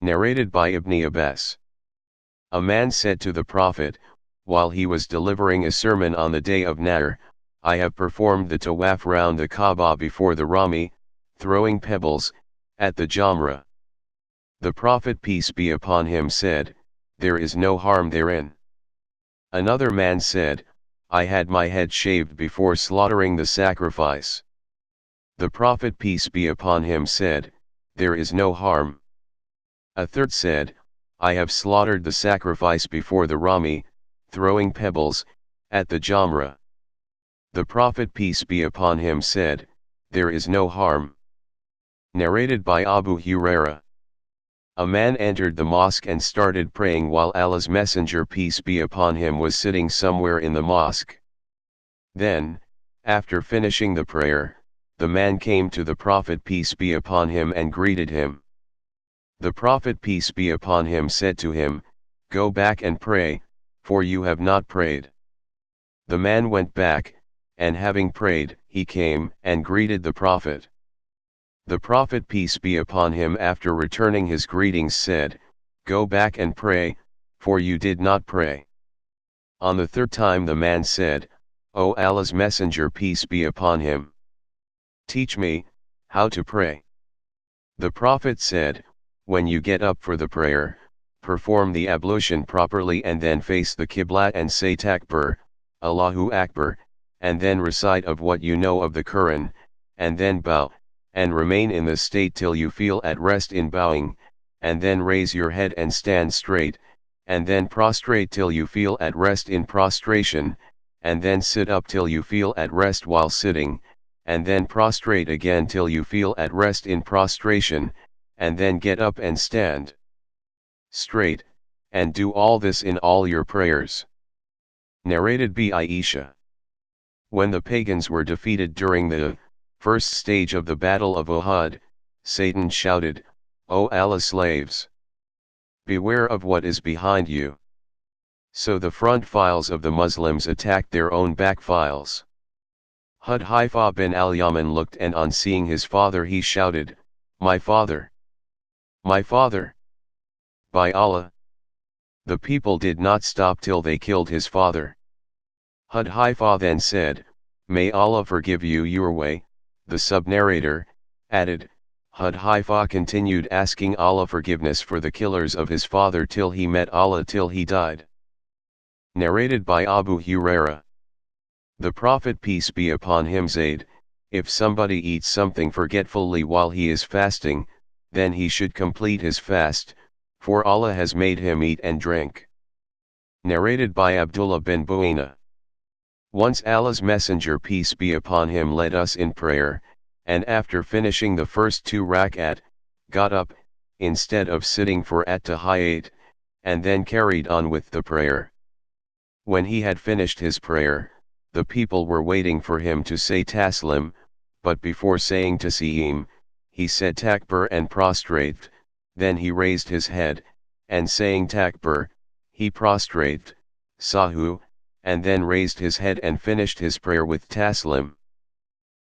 Narrated by Ibn Abbas. A man said to the Prophet, while he was delivering a sermon on the day of Nahr, I have performed the tawaf round the Kaaba before the Rami, throwing pebbles, at the Jamra. The Prophet peace be upon him said, there is no harm therein. Another man said, I had my head shaved before slaughtering the sacrifice. The Prophet peace be upon him said, there is no harm. A third said, I have slaughtered the sacrifice before the Rami, throwing pebbles, at the Jamra. The Prophet peace be upon him said, there is no harm. Narrated by Abu Huraira. A man entered the mosque and started praying while Allah's Messenger peace be upon him was sitting somewhere in the mosque. Then, after finishing the prayer, the man came to the Prophet peace be upon him and greeted him. The Prophet peace be upon him said to him, go back and pray, for you have not prayed. The man went back, and having prayed, he came and greeted the Prophet. The Prophet peace be upon him after returning his greetings said, go back and pray, for you did not pray. On the third time the man said, O Allah's Messenger peace be upon him, teach me, how to pray. The Prophet said, when you get up for the prayer, perform the ablution properly and then face the Qibla and say Takbir, Allahu Akbar, and then recite of what you know of the Quran, and then bow, and remain in this state till you feel at rest in bowing, and then raise your head and stand straight, and then prostrate till you feel at rest in prostration, and then sit up till you feel at rest while sitting, and then prostrate again till you feel at rest in prostration, and then get up and stand straight, and do all this in all your prayers. Narrated by Aisha. When the pagans were defeated during the first stage of the Battle of Uhud, Satan shouted, O Allah's slaves! Beware of what is behind you. So the front files of the Muslims attacked their own back files. Hudhaifa bin al-Yaman looked, and on seeing his father he shouted, my father! My father! By Allah! The people did not stop till they killed his father. Hudhaifa then said, may Allah forgive you your way. The sub-narrator added, Hudhaifa continued asking Allah forgiveness for the killers of his father till he met Allah till he died. Narrated by Abu Huraira. The Prophet peace be upon him said, if somebody eats something forgetfully while he is fasting, then he should complete his fast, for Allah has made him eat and drink. Narrated by Abdullah bin Bu'ayna. Once Allah's Messenger peace be upon him led us in prayer, and after finishing the first 2 rak'at, got up, instead of sitting for at-tahiyyat, and then carried on with the prayer. When he had finished his prayer, the people were waiting for him to say taslim, but before saying taslim, he said takbir and prostrate, then he raised his head, and saying takbir, he prostrate, sahu, and then raised his head and finished his prayer with taslim.